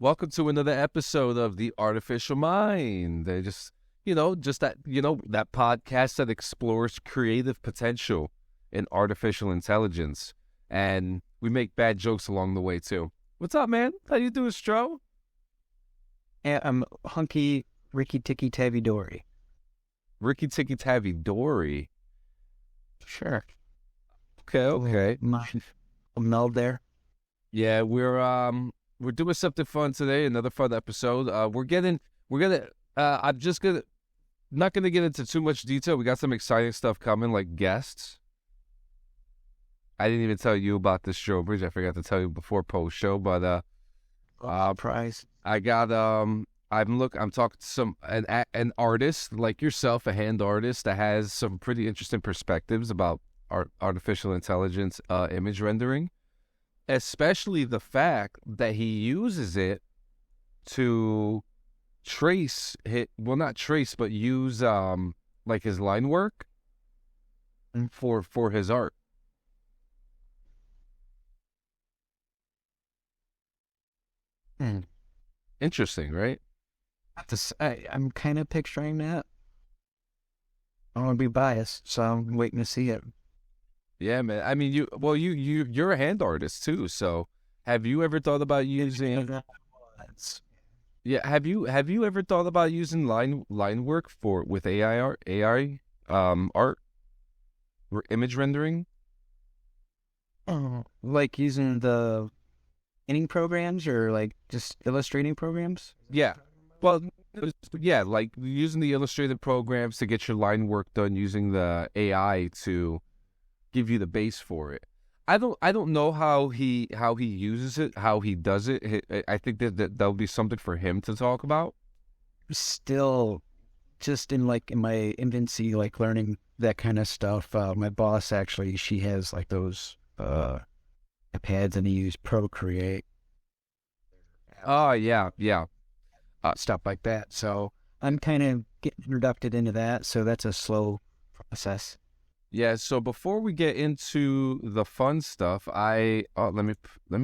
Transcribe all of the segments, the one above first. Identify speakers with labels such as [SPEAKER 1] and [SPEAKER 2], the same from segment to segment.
[SPEAKER 1] Welcome to another episode of The Artificial Mind. They that podcast that explores creative potential in artificial intelligence. And we make bad jokes along the way, too. What's up, man? How you doing, Stro?
[SPEAKER 2] Yeah, I'm hunky Ricky Ticky Tavi Dory.
[SPEAKER 1] Ricky Tikki Tavi Dory.
[SPEAKER 2] Sure.
[SPEAKER 1] Okay.
[SPEAKER 2] Mind meld there.
[SPEAKER 1] Yeah, we're doing something fun today, another fun episode. I'm just gonna not gonna get into too much detail. We got some exciting stuff coming, like guests. I didn't even tell you about this show, Bridge. I forgot to tell you before post show, but
[SPEAKER 2] Surprise.
[SPEAKER 1] I got I'm talking to an artist like yourself, a hand artist that has some pretty interesting perspectives about artificial intelligence, image rendering, especially the fact that he uses it to not trace, but use like his line work for his art.
[SPEAKER 2] Hmm.
[SPEAKER 1] Interesting, right?
[SPEAKER 2] I'm kind of picturing that. I don't want to be biased, so I'm waiting to see it.
[SPEAKER 1] Yeah, man. I mean, you're a hand artist too. So, have you ever thought about using? Yeah, have you ever thought about using line work with art or image rendering?
[SPEAKER 2] Like using the inning programs or like just illustrating programs?
[SPEAKER 1] Yeah. Well, yeah, like using the illustrated programs to get your line work done using the AI to give you the base for it. I don't know how he uses it, how he does it. I think that'll be something for him to talk about.
[SPEAKER 2] Still just in my infancy, like learning that kind of stuff. My boss actually, she has like those pads and he used Procreate.
[SPEAKER 1] Oh, yeah.
[SPEAKER 2] Stuff like that. So I'm kind of getting introduced into that. So that's a slow process.
[SPEAKER 1] Yeah, so before we get into the fun stuff, let me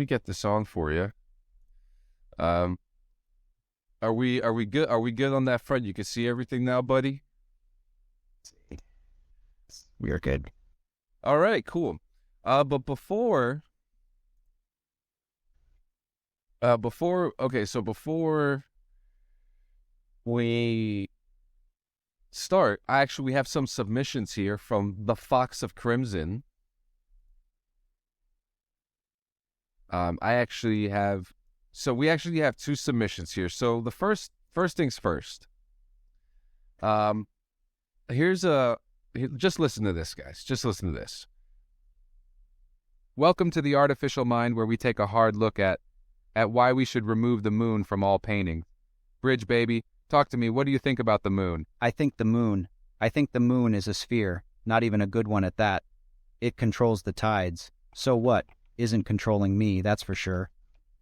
[SPEAKER 1] get this on for you. Are we good? Are we good on that front? You can see everything now, buddy?
[SPEAKER 2] We are good.
[SPEAKER 1] All right, cool. But before we start, we have some submissions here from the Fox of Crimson. We actually have two submissions here. So the first things first. Just listen to this, guys. Just listen to this. Welcome to the Artificial Mind, where we take a hard look at why we should remove the moon from all paintings. Bridge, baby, talk to me. What do you think about the moon?
[SPEAKER 2] I think the moon is a sphere, not even a good one at that. It controls the tides. So what? Isn't controlling me, that's for sure.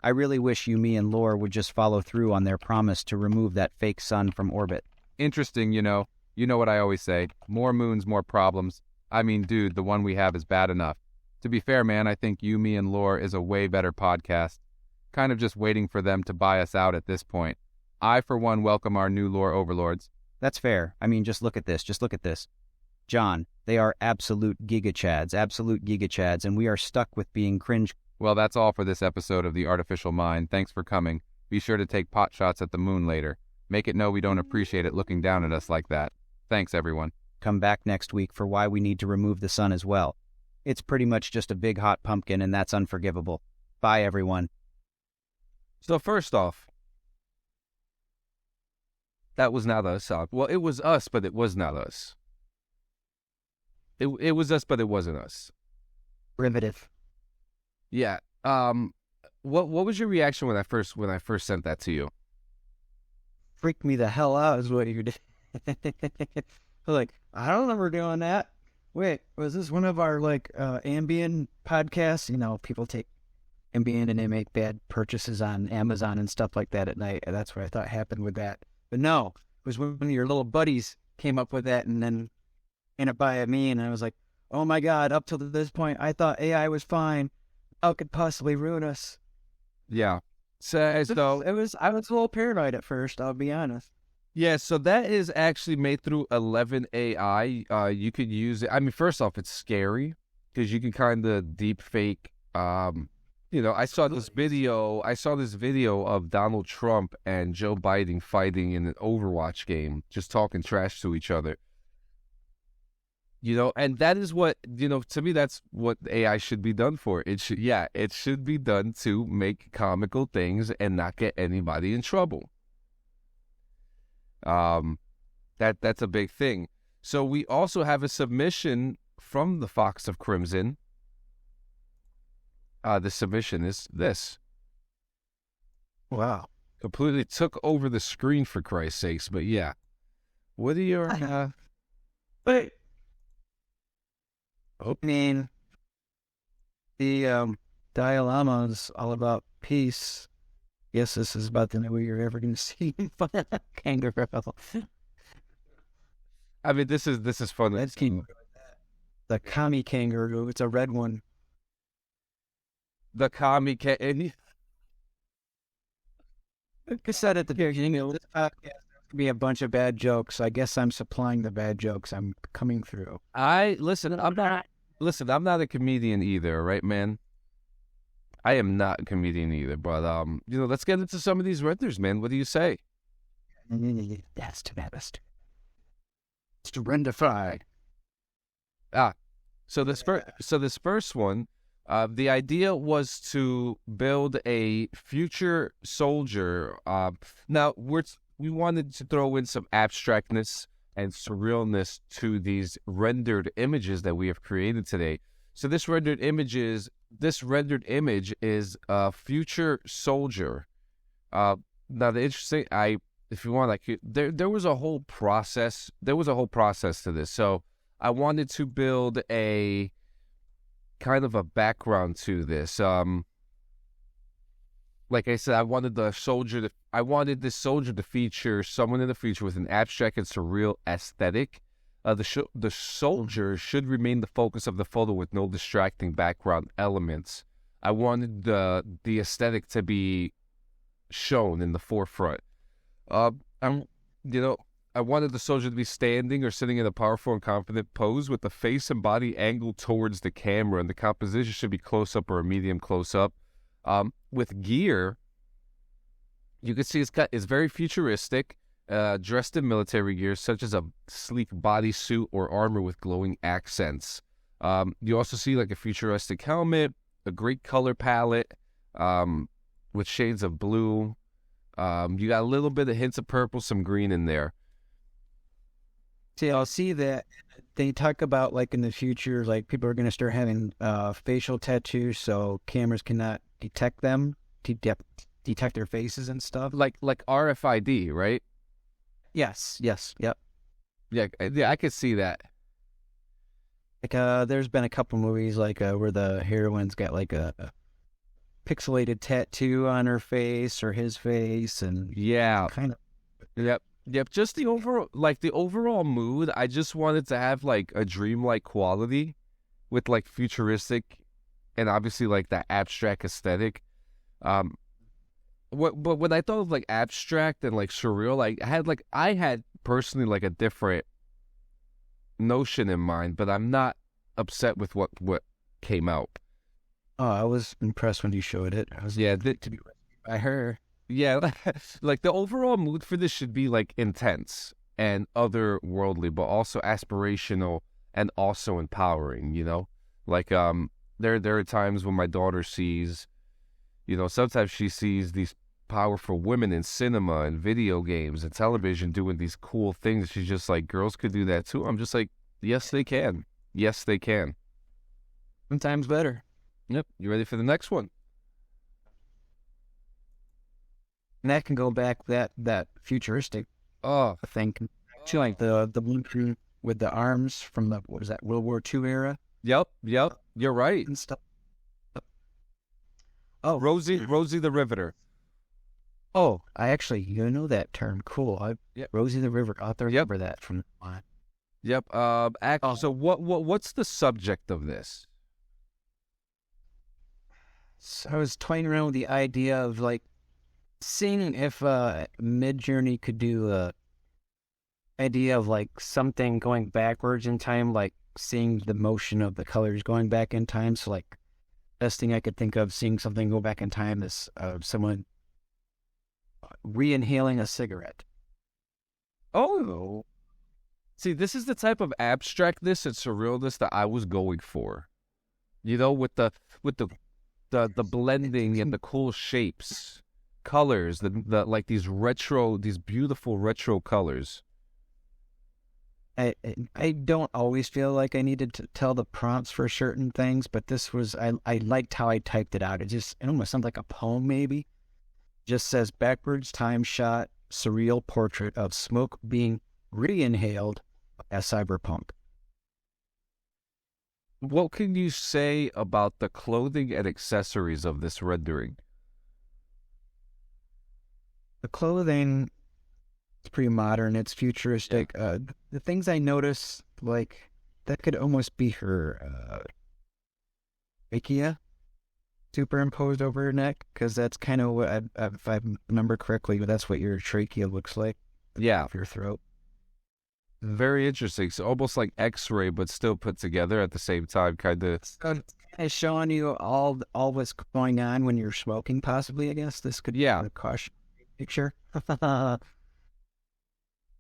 [SPEAKER 2] I really wish Yumi and Lore would just follow through on their promise to remove that fake sun from orbit.
[SPEAKER 1] Interesting, you know. You know what I always say. More moons, more problems. I mean, dude, the one we have is bad enough. To be fair, man, I think Yumi and Lore is a way better podcast. Kind of just waiting for them to buy us out at this point. I, for one, welcome our new lore overlords.
[SPEAKER 2] That's fair. I mean, just look at this. John, they are absolute gigachads, and we are stuck with being cringe.
[SPEAKER 1] Well, that's all for this episode of The Artificial Mind. Thanks for coming. Be sure to take pot shots at the moon later. Make it know we don't appreciate it looking down at us like that. Thanks, everyone.
[SPEAKER 2] Come back next week for why we need to remove the sun as well. It's pretty much just a big hot pumpkin, and that's unforgivable. Bye, everyone.
[SPEAKER 1] So first off, that was not us. Well, it was us, but it was not us. It was us, but it wasn't us.
[SPEAKER 2] Primitive.
[SPEAKER 1] Yeah. What was your reaction when I first sent that to you?
[SPEAKER 2] Freaked me the hell out is what you did. Like, I don't remember doing that. Wait, was this one of our Ambien podcasts? You know, people take Ambien and they make bad purchases on Amazon and stuff like that at night. And that's what I thought happened with that. But no, it was one of your little buddies came up with that and then ran it by me. And I was like, oh my God, up till this point, I thought AI was fine. How could possibly ruin us?
[SPEAKER 1] Yeah. So
[SPEAKER 2] I was a little paranoid at first, I'll be honest.
[SPEAKER 1] yeah, so that is actually made through 11 AI. You could use it. I mean, first off, it's scary because you can kind of deep fake. I saw this video. I saw this video of Donald Trump and Joe Biden fighting in an Overwatch game, just talking trash to each other. And that is what, to me, that's what AI should be done for. It should be done to make comical things and not get anybody in trouble. That's a big thing. So we also have a submission from the Fox of Crimson. The submission is this.
[SPEAKER 2] Wow.
[SPEAKER 1] Completely took over the screen, for Christ's sakes. But yeah. What are your...
[SPEAKER 2] But I mean, the Dalai Lama is all about peace. Yes, this is about the only way you're ever going to see kangaroo.
[SPEAKER 1] I mean, this is fun.
[SPEAKER 2] That's the kami kangaroo. It's a red one.
[SPEAKER 1] The kami kangaroo.
[SPEAKER 2] Like I said at the beginning of this podcast, there's going to be a bunch of bad jokes. I guess I'm supplying the bad jokes. I'm coming through.
[SPEAKER 1] Listen, I'm not a comedian either, right, man? I am not a comedian either, but let's get into some of these renders, man. What do you say?
[SPEAKER 2] That's too bad. It's to renderify.
[SPEAKER 1] So this first one, the idea was to build a future soldier. Now we wanted to throw in some abstractness and surrealness to these rendered images that we have created today. So this rendered image is a future soldier. Now the interesting, if you want, there was a whole process. There was a whole process to this. So I wanted to build a kind of a background to this. Like I said, I wanted this soldier to feature someone in the future with an abstract and surreal aesthetic. The soldier should remain the focus of the photo with no distracting background elements. I wanted the aesthetic to be shown in the forefront. I wanted the soldier to be standing or sitting in a powerful and confident pose with the face and body angled towards the camera, and the composition should be close up or a medium close up. With gear, you can see it's very futuristic. Dressed in military gear, such as a sleek bodysuit or armor with glowing accents. You also see like a futuristic helmet, a great color palette with shades of blue. You got a little bit of hints of purple, some green in there.
[SPEAKER 2] See, I'll see that they talk about like in the future, like people are going to start having facial tattoos, so cameras cannot detect them, detect their faces and stuff.
[SPEAKER 1] Like RFID, right?
[SPEAKER 2] Yes, yep.
[SPEAKER 1] Yeah, I could see that.
[SPEAKER 2] Like, there's been a couple movies like where the heroine's got like a pixelated tattoo on her face or his face, and
[SPEAKER 1] yeah,
[SPEAKER 2] kind of.
[SPEAKER 1] Yep. Just the overall mood. I just wanted to have like a dreamlike quality, with like futuristic, and obviously like that abstract aesthetic. But when I thought of like abstract and like surreal, like I had personally like a different notion in mind, but I'm not upset with what came out.
[SPEAKER 2] Oh, I was impressed when you showed it. I was
[SPEAKER 1] to
[SPEAKER 2] be rescued by her.
[SPEAKER 1] Yeah, like the overall mood for this should be like intense and otherworldly, but also aspirational and also empowering. Like there are times when my daughter sees, sometimes she sees these powerful women in cinema and video games and television doing these cool things. She's just like, girls could do that too. I'm just like, yes, they can. Yes, they can.
[SPEAKER 2] Sometimes better.
[SPEAKER 1] Yep. You ready for the next one?
[SPEAKER 2] And that can go back that futuristic thing. To like the one with the arms from the, what is that, World War II era?
[SPEAKER 1] Yep. You're right.
[SPEAKER 2] And stuff.
[SPEAKER 1] Oh, Rosie the Riveter.
[SPEAKER 2] Oh, I actually, that term. Cool. Rosie the River. I'll have to remember that from on.
[SPEAKER 1] Yep. So what's the subject of this?
[SPEAKER 2] So I was toying around with the idea of like seeing if Mid-Journey could do a idea of like something going backwards in time, like seeing the motion of the colors going back in time. So like best thing I could think of seeing something go back in time is someone re-inhaling a cigarette.
[SPEAKER 1] Oh, see, this is the type of abstractness and surrealness that I was going for. You know, with the blending and the cool shapes, colors, the like these beautiful retro colors.
[SPEAKER 2] I don't always feel like I needed to tell the prompts for certain things, but this was I liked how I typed it out. It almost sounds like a poem maybe. Just says backwards time shot surreal portrait of smoke being re-inhaled as cyberpunk.
[SPEAKER 1] What can you say about the clothing and accessories of this rendering?
[SPEAKER 2] The clothing is pretty modern. It's futuristic. The things I notice, like that could almost be her Ikea superimposed over her neck, because that's kind of what if I remember correctly, that's what your trachea looks like.
[SPEAKER 1] Yeah,
[SPEAKER 2] Your throat.
[SPEAKER 1] very interesting. So almost like X-ray, but still put together at the same time, kind of.
[SPEAKER 2] So it's showing you all what's going on when you're smoking. Possibly, I guess this could be
[SPEAKER 1] Yeah,
[SPEAKER 2] a caution picture.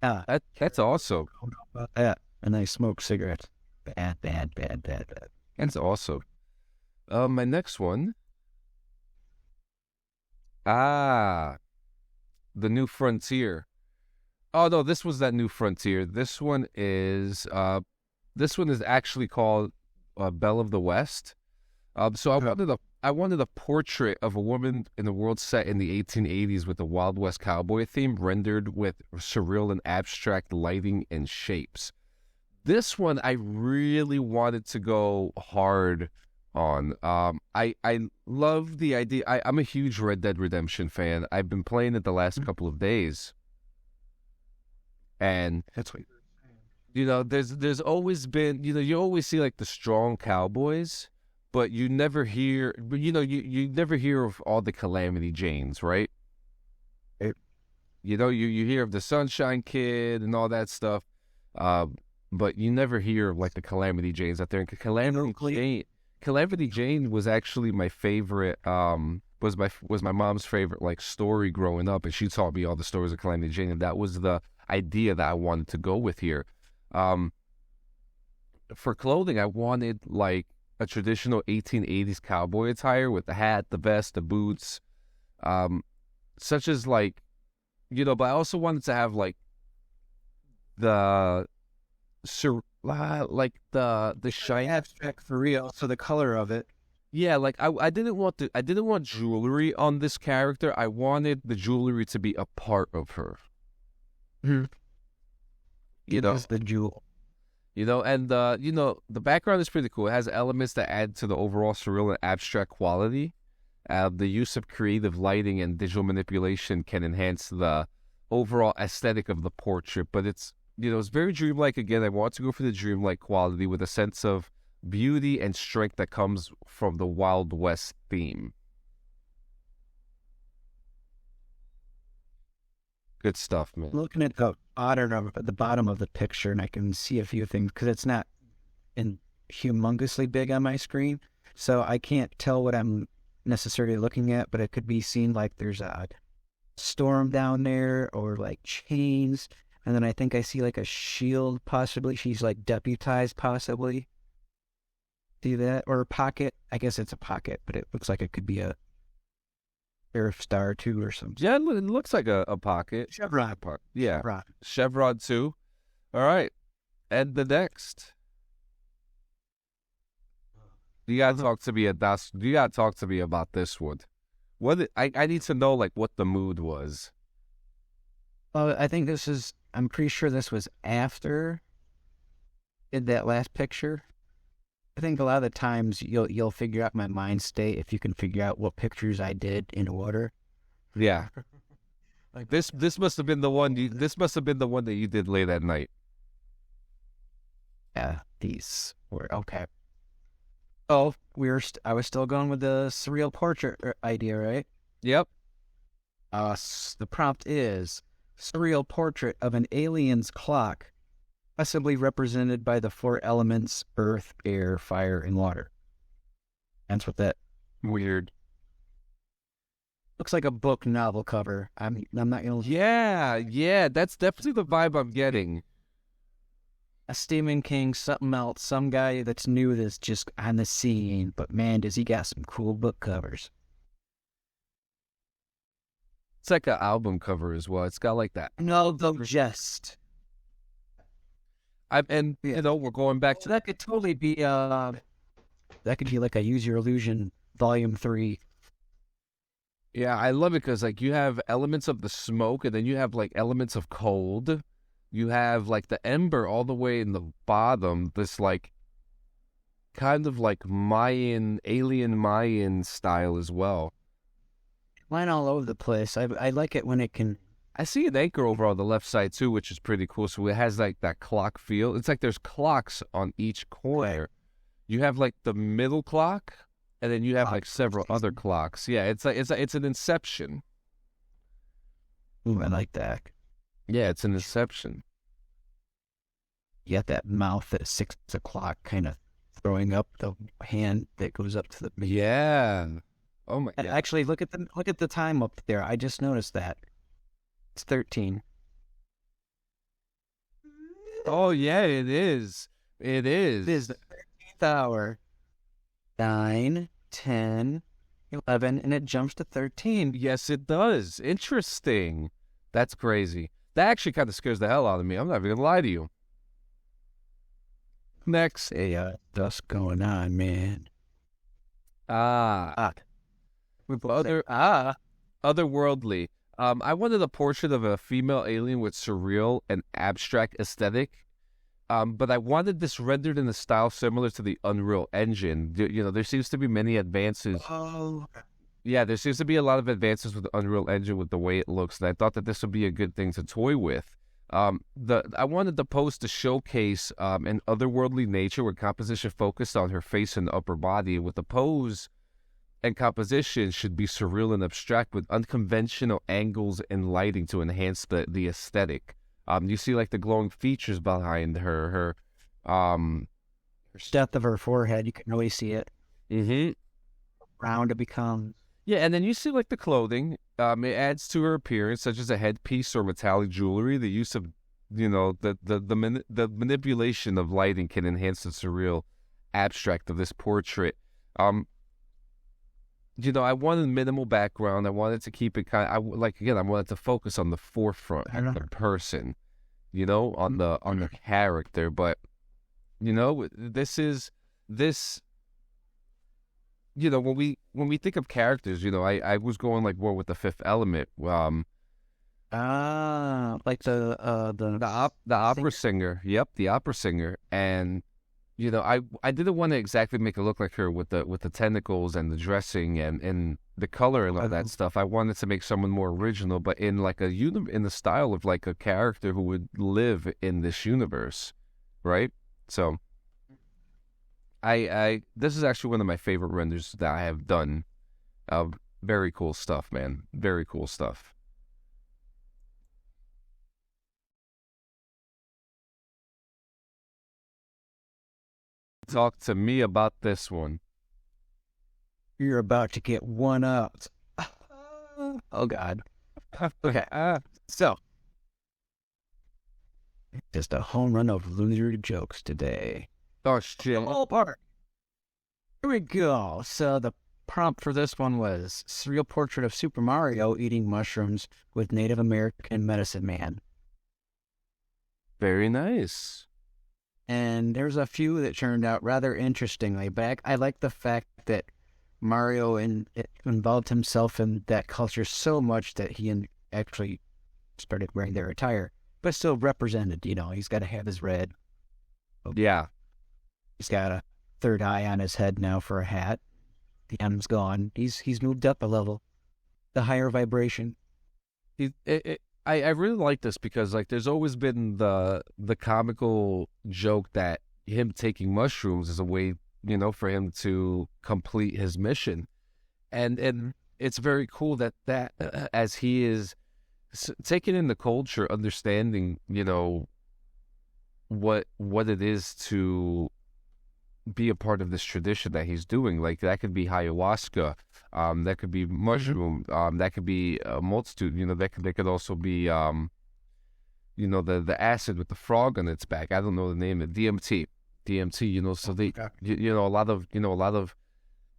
[SPEAKER 1] that's awesome.
[SPEAKER 2] About that. And I smoke cigarettes. Bad, bad, bad, bad, bad.
[SPEAKER 1] That's awesome. My next one. Ah, the New Frontier. Oh no, this was that New Frontier. This one is actually called Belle of the West. So I wanted a portrait of a woman in a world set in the 1880s with the Wild West cowboy theme, rendered with surreal and abstract lighting and shapes. This one I really wanted to go hard on. I love the idea. I'm a huge Red Dead Redemption fan. I've been playing it the last couple of days, and
[SPEAKER 2] That's what.
[SPEAKER 1] you know, there's always been, you know, you always see like the strong cowboys, but you never hear, you never hear of all the Calamity Janes, right?
[SPEAKER 2] It,
[SPEAKER 1] You know, you hear of the Sunshine Kid and all that stuff, but you never hear of like the Calamity Janes out there. And Calamity Jane was actually my favorite. Was my mom's favorite like story growing up, and she taught me all the stories of Calamity Jane, and that was the idea that I wanted to go with here. For clothing, I wanted like a traditional 1880s cowboy attire with the hat, the vest, the boots, such as like, you know, but I also wanted to have like the like the shine.
[SPEAKER 2] abstract for real. So the color of it.
[SPEAKER 1] Yeah, like I didn't want jewelry on this character. I wanted the jewelry to be a part of her.
[SPEAKER 2] Mm-hmm.
[SPEAKER 1] You know,
[SPEAKER 2] Is the jewel.
[SPEAKER 1] and you know, the background is pretty cool. It has elements that add to the overall surreal and abstract quality. The use of creative lighting and digital manipulation can enhance the overall aesthetic of the portrait, but it's, you know, it's very dreamlike. Again, I want to go for the dreamlike quality with a sense of beauty and strength that comes from the Wild West theme. Good stuff, man.
[SPEAKER 2] Looking at the bottom of the picture, and I can see a few things because it's not in humongously big on my screen, so I can't tell what I'm necessarily looking at. But it could be seen like there's a storm down there, or like chains, and then I think I see like a shield. Possibly she's like deputized. Possibly see that, or a pocket. I guess it's a pocket, but it looks like it could be a sheriff star too, or something.
[SPEAKER 1] Yeah, it looks like a pocket.
[SPEAKER 2] Chevron.
[SPEAKER 1] Yeah.
[SPEAKER 2] Chevron.
[SPEAKER 1] Chevron too. All right. And the next. You gotta talk to me about this one. I need to know like what the mood was.
[SPEAKER 2] I think I'm pretty sure this was after did that last picture. I think a lot of the times you'll figure out my mind state if you can figure out what pictures I did in order.
[SPEAKER 1] Yeah.
[SPEAKER 2] Like
[SPEAKER 1] This must have been the one this must have been the one that you did late at night.
[SPEAKER 2] yeah, these were okay. Oh, I was still going with the surreal portrait idea, right?
[SPEAKER 1] Yep.
[SPEAKER 2] The prompt is surreal portrait of an alien's clock, possibly represented by the four elements: earth, air, fire, and water. That's what that
[SPEAKER 1] Weird.
[SPEAKER 2] looks like. A book novel cover. I'm not gonna.
[SPEAKER 1] Yeah, that's definitely the vibe I'm getting.
[SPEAKER 2] A Stephen King, something else, some guy that's new that's just on the scene. But man, does he got some cool book covers.
[SPEAKER 1] It's like an album cover as well. It's got like that.
[SPEAKER 2] No, the jest.
[SPEAKER 1] We're going back
[SPEAKER 2] So
[SPEAKER 1] to
[SPEAKER 2] that could totally be that could be like a Use Your Illusion Volume 3.
[SPEAKER 1] Yeah, I love it because like you have elements of the smoke, and then you have like elements of cold. You have like the ember all the way in the bottom. This like kind of like alien Mayan style as well.
[SPEAKER 2] Line all over the place. I like it when it can.
[SPEAKER 1] I see an anchor over on the left side too, which is pretty cool. So it has like that clock feel. It's like there's clocks on each corner. You have like the middle clock, and then you have like several other clocks. Yeah, it's an inception.
[SPEAKER 2] Ooh, I like that.
[SPEAKER 1] Yeah, it's an inception.
[SPEAKER 2] You got that mouth at 6 o'clock, kind of throwing up the hand that goes up to the.
[SPEAKER 1] Yeah. Oh my.
[SPEAKER 2] And
[SPEAKER 1] Yeah.
[SPEAKER 2] actually, look at the time up there. I just noticed that it's 13.
[SPEAKER 1] Oh yeah, it is. It is.
[SPEAKER 2] It is the 13th hour. 9, 10, 11, and it jumps to 13.
[SPEAKER 1] Yes, it does. Interesting. That's crazy. That actually kind of scares the hell out of me. I'm not even gonna lie to you. Next.
[SPEAKER 2] Hey, dusk going on, man.
[SPEAKER 1] Otherworldly. I wanted a portrait of a female alien with surreal and abstract aesthetic. But I wanted this rendered in a style similar to the Unreal Engine. There seems to be many advances.
[SPEAKER 2] Oh.
[SPEAKER 1] Yeah, there seems to be a lot of advances with the Unreal Engine with the way it looks, and I thought that this would be a good thing to toy with. I wanted the pose to showcase an otherworldly nature with composition focused on her face and upper body. With the pose and composition should be surreal and abstract with unconventional angles and lighting to enhance the aesthetic. You see like the glowing features behind her
[SPEAKER 2] Depth of her forehead, you can really see it.
[SPEAKER 1] Mm-hmm.
[SPEAKER 2] Round it becomes.
[SPEAKER 1] Yeah, and then you see like the clothing. It adds to her appearance, such as a headpiece or metallic jewelry. The use of, the manipulation of lighting can enhance the surreal abstract of this portrait. I wanted minimal background. I wanted to keep it I wanted to focus on the forefront of the person, on the character. But, when we think of characters, I was going like more with the Fifth Element.
[SPEAKER 2] Like
[SPEAKER 1] The opera singer. Yep, the opera singer. And I didn't want to exactly make it look like her with the tentacles and the dressing and the color and all that stuff. I wanted to make someone more original, but in like in the style of like a character who would live in this universe, right? So this is actually one of my favorite renders that I have done. Very cool stuff, man. Very cool stuff. Talk to me about this one.
[SPEAKER 2] You're about to get one up. Oh, God. Okay. So, just a home run of loser jokes today.
[SPEAKER 1] Oh, shit.
[SPEAKER 2] All part. Here we go. So, the prompt for this one was surreal portrait of Super Mario eating mushrooms with Native American medicine man.
[SPEAKER 1] Very nice.
[SPEAKER 2] And there's a few that turned out rather interestingly. I like the fact that Mario involved himself in that culture so much that he actually started wearing their attire, but still represented. He's got to have his red.
[SPEAKER 1] Yeah.
[SPEAKER 2] He's got a third eye on his head now for a hat. The M's gone. He's moved up a level. The higher vibration.
[SPEAKER 1] I really like this because like there's always been the comical joke that him taking mushrooms is a way, for him to complete his mission. And it's very cool that as he is taking in the culture, understanding, what it is to be a part of this tradition that he's doing. Like that could be ayahuasca, that could be mushroom, that could be a multitude. That could also be the acid with the frog on its back. I don't know the name of it. DMT. So they a lot of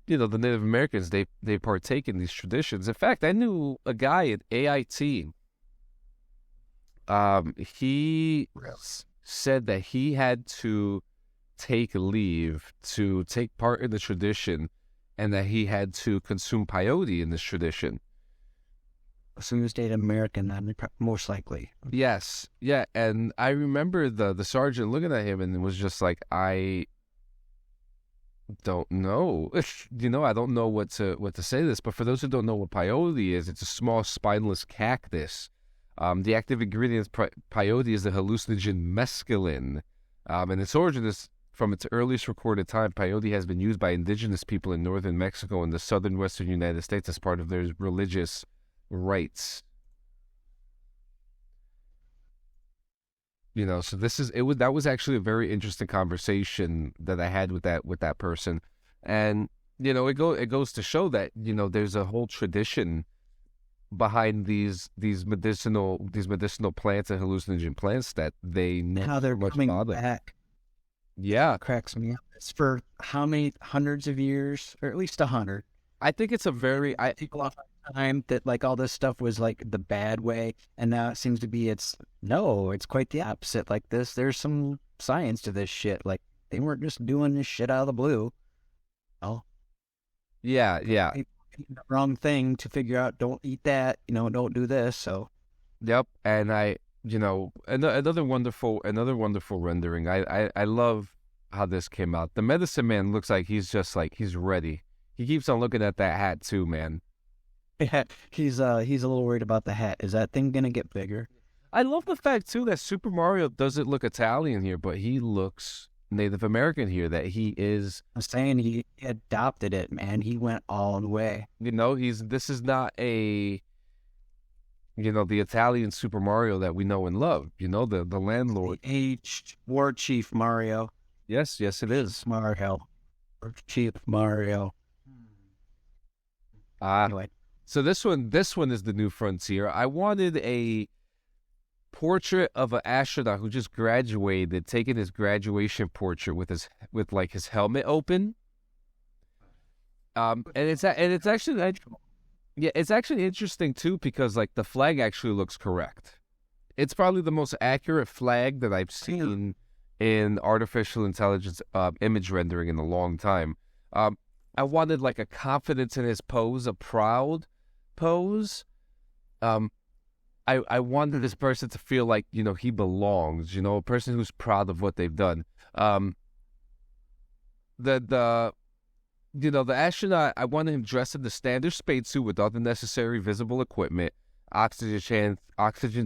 [SPEAKER 1] the Native Americans, they partake in these traditions. In fact, I knew a guy at AIT. He said that he had to take leave to take part in the tradition, and that he had to consume peyote in this tradition.
[SPEAKER 2] So he was Native American, then most likely.
[SPEAKER 1] Yes, yeah, and I remember the sergeant looking at him and was just like, I don't know, I don't know what to say to this. But for those who don't know what peyote is, it's a small spineless cactus. The active ingredient of peyote is the hallucinogen mescaline, and its origin is from its earliest recorded time. Peyote has been used by indigenous people in northern Mexico and the southern western United States as part of their religious rites. So that was actually a very interesting conversation that I had with that person. And it goes to show that there's a whole tradition behind these medicinal plants and hallucinogen plants that they
[SPEAKER 2] how they're coming back.
[SPEAKER 1] Yeah,
[SPEAKER 2] it cracks me up. It's for how many hundreds of years, or at least 100.
[SPEAKER 1] I think it's a very
[SPEAKER 2] people off time that like all this stuff was like the bad way, and now it seems to be it's quite the opposite. Like there's some science to this shit. Like they weren't just doing this shit out of the blue. Oh,
[SPEAKER 1] yeah.
[SPEAKER 2] The wrong thing to figure out. Don't eat that. Don't do this. So,
[SPEAKER 1] yep. And another wonderful rendering. I love how this came out. The medicine man looks like he's just like he's ready. He keeps on looking at that hat too, man.
[SPEAKER 2] Yeah, he's a little worried about the hat. Is that thing gonna get bigger?
[SPEAKER 1] I love the fact too that Super Mario doesn't look Italian here, but he looks Native American here. That he is.
[SPEAKER 2] I'm saying he adopted it, man. He went all the way.
[SPEAKER 1] This is not the Italian Super Mario that we know and love. The landlord,
[SPEAKER 2] the aged war chief Mario.
[SPEAKER 1] Yes, it is
[SPEAKER 2] Mario, war chief Mario.
[SPEAKER 1] Anyway. So this one is the new frontier. I wanted a portrait of an astronaut who just graduated, taking his graduation portrait with his helmet open. And it's actually it's actually interesting too, because like the flag actually looks correct. It's probably the most accurate flag that I've seen in artificial intelligence image rendering in a long time. I wanted like a confidence in his pose, a proud pose. I wanted this person to feel like, he belongs, a person who's proud of what they've done. The astronaut, I wanted him dressed in the standard spacesuit with all the necessary visible equipment, oxygen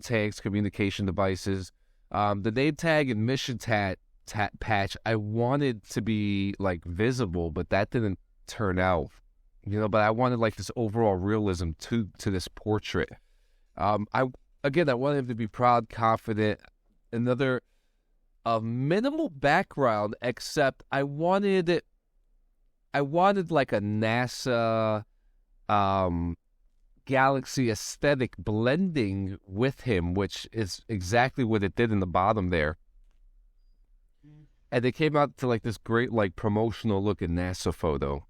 [SPEAKER 1] tanks, communication devices. The name tag and mission patch, I wanted to be like visible, but that didn't turn out. But I wanted like this overall realism to this portrait. I wanted him to be proud, confident. Another minimal background, except I wanted like a NASA galaxy aesthetic blending with him, which is exactly what it did in the bottom there. And they came out to like this great like promotional looking NASA photo.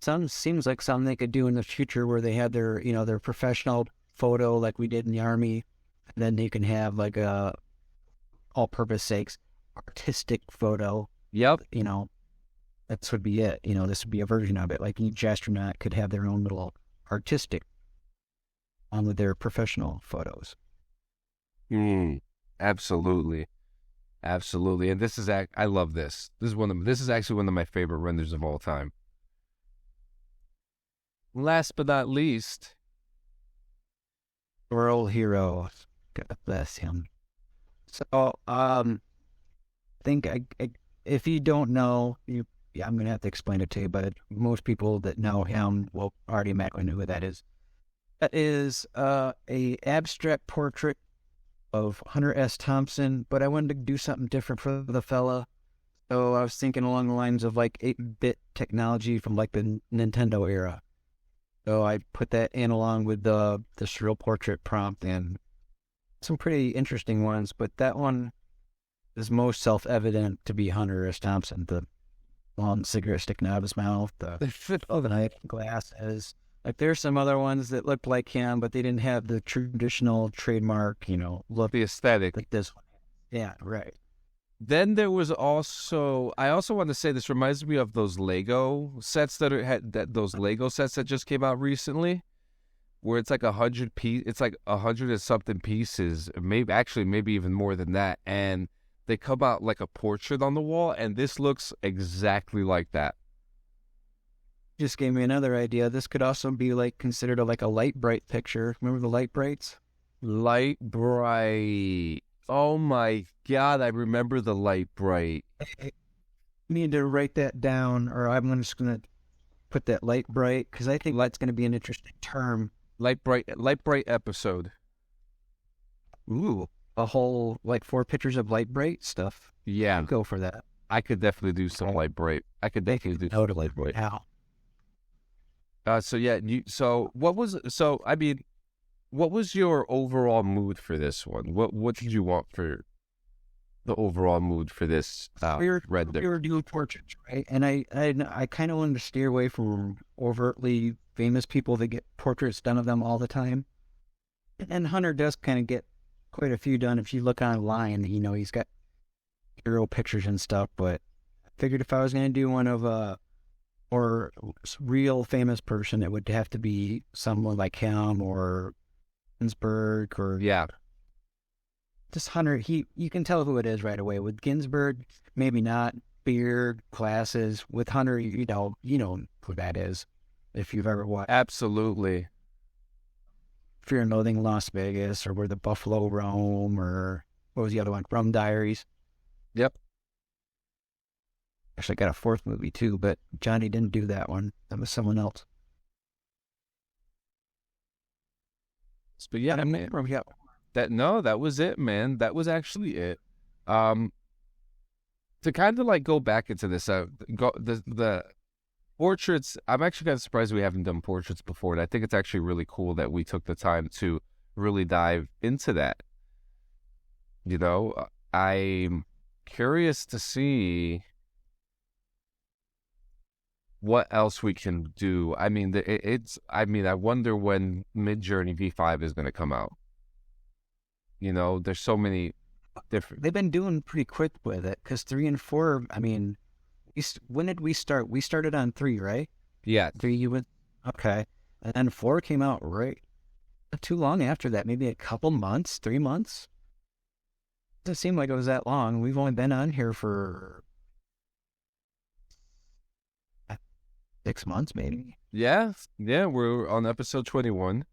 [SPEAKER 2] Seems like something they could do in the future, where they have their their professional photo like we did in the Army, and then you can have like a all-purpose sakes artistic photo.
[SPEAKER 1] Yep.
[SPEAKER 2] This would be it. This would be a version of it. Like each astronaut could have their own little artistic on with their professional photos.
[SPEAKER 1] Absolutely. And this is I love this. This is actually one of my favorite renders of all time. Last but not least,
[SPEAKER 2] World hero. God bless him. So, I think if you don't know, you yeah, I'm gonna have to explain it to you, but most people that know him will already automatically know who that is. That is a abstract portrait of Hunter S. Thompson, but I wanted to do something different for the fella. So I was thinking along the lines of like 8-bit technology from like the Nintendo era. So I put that in along with the surreal portrait prompt and some pretty interesting ones, but that one is most self-evident to be Hunter S. Thompson. The long cigarette sticking out of his mouth, the overnight glasses. Like there's some other ones that looked like him, but they didn't have the traditional trademark, look
[SPEAKER 1] The aesthetic.
[SPEAKER 2] like this one. Yeah, right.
[SPEAKER 1] Then there was also, I also want to say, this reminds me of those Lego sets those Lego sets that just came out recently, where it's like 100 it's like 100 and something pieces, maybe even more than that, and they come out like a portrait on the wall, and this looks exactly like that.
[SPEAKER 2] Just gave me another idea. This could also be like considered like a light bright picture. Remember the light brights?
[SPEAKER 1] Light bright. Oh my God, I remember the light bright.
[SPEAKER 2] I need to write that down, or I'm just gonna put that light bright because I think light's gonna be an interesting term.
[SPEAKER 1] Light bright episode.
[SPEAKER 2] Ooh, a whole like 4 pictures of light bright stuff.
[SPEAKER 1] Yeah,
[SPEAKER 2] I'd go for that.
[SPEAKER 1] I could definitely do some light bright. I could definitely do some light bright.
[SPEAKER 2] How?
[SPEAKER 1] So yeah, what was your overall mood for this one? What did you want for the overall mood for this
[SPEAKER 2] We
[SPEAKER 1] render?
[SPEAKER 2] were doing portraits, right? And I kind of wanted to steer away from overtly famous people that get portraits done of them all the time. And Hunter does kind of get quite a few done. If you look online, he's got hero pictures and stuff. But I figured if I was going to do one of or real famous person, it would have to be someone like him or Ginsberg or
[SPEAKER 1] Yeah,
[SPEAKER 2] just Hunter. You can tell who it is right away. With Ginsberg, maybe not. Beard, glasses. With Hunter, you know who that is. If you've ever watched
[SPEAKER 1] absolutely.
[SPEAKER 2] Fear and Loathing in Las Vegas, or Where the Buffalo Roam, or what was the other one? Rum Diaries.
[SPEAKER 1] Yep.
[SPEAKER 2] Actually, got a 4th movie too, but Johnny didn't do that one. That was someone else.
[SPEAKER 1] But yeah, man, that was it, man. That was actually it. To kind of like go back into this, the portraits. I'm actually kind of surprised we haven't done portraits before, and I think it's actually really cool that we took the time to really dive into that. I'm curious to see what else we can do. I mean, I wonder when Midjourney V5 is going to come out. There's so many different.
[SPEAKER 2] They've been doing pretty quick with it because 3 and 4. I mean, when did we start? We started on 3, right?
[SPEAKER 1] Yeah,
[SPEAKER 2] 3. You went okay, and then 4 came out right not too long after that. Maybe a couple months, 3 months. Doesn't seem like it was that long. We've only been on here for 6 months, maybe.
[SPEAKER 1] yeah. We're on episode 21.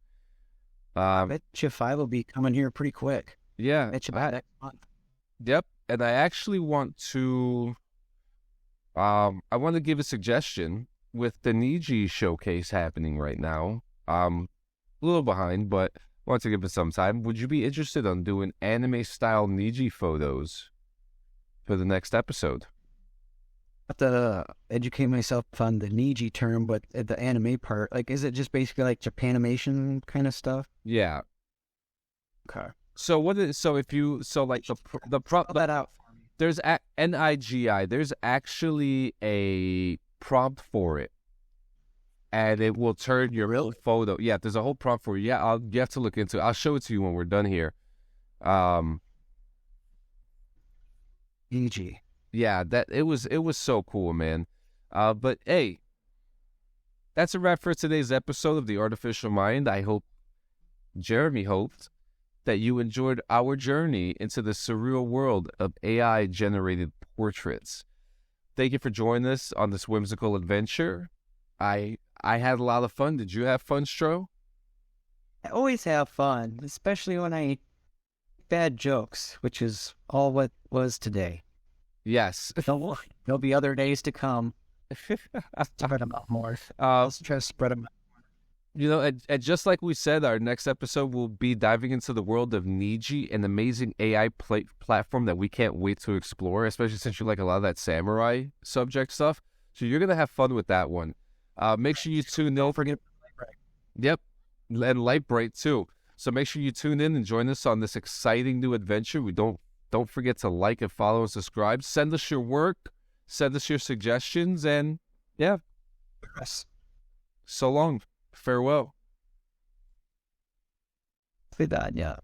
[SPEAKER 2] I bet you 5 will be coming here pretty quick.
[SPEAKER 1] Yeah,
[SPEAKER 2] I bet you by next month.
[SPEAKER 1] Yep, and I actually want to. I want to give a suggestion with the Niji showcase happening right now. A little behind, but want to give it some time. Would you be interested in doing anime style Niji photos for the next episode?
[SPEAKER 2] I have to educate myself on the Niji term, but the anime part, like, is it just basically like Japanimation kind of stuff?
[SPEAKER 1] Yeah.
[SPEAKER 2] Okay.
[SPEAKER 1] So like the prompt
[SPEAKER 2] that out for me.
[SPEAKER 1] There's NIGI. There's actually a prompt for it, and it will turn your photo. Yeah, there's a whole prompt for it. Yeah, you have to look into it. I'll show it to you when we're done here.
[SPEAKER 2] Niji.
[SPEAKER 1] Yeah, it was so cool, man. But hey, that's a wrap for today's episode of The Artificial Mind. I hope Jeremie hoped that you enjoyed our journey into the surreal world of AI-generated portraits. Thank you for joining us on this whimsical adventure. I had a lot of fun. Did you have fun, Stro?
[SPEAKER 2] I always have fun, especially when I bad jokes, which is all what was today.
[SPEAKER 1] Yes.
[SPEAKER 2] There'll be other days to come. Spread them out more.
[SPEAKER 1] uh,
[SPEAKER 2] Let's try to spread them out.
[SPEAKER 1] and just like we said, our next episode will be diving into the world of Niji, an amazing AI platform that we can't wait to explore, especially since you like a lot of that samurai subject stuff. So you're going to have fun with that one. Make sure you tune in.
[SPEAKER 2] Don't forget.
[SPEAKER 1] Yep. And Lightbright too. So make sure you tune in and join us on this exciting new adventure. Don't forget to like and follow and subscribe. Send us your work, send us your suggestions, and yeah.
[SPEAKER 2] Yes.
[SPEAKER 1] So long. Farewell.
[SPEAKER 2] Say that, yeah.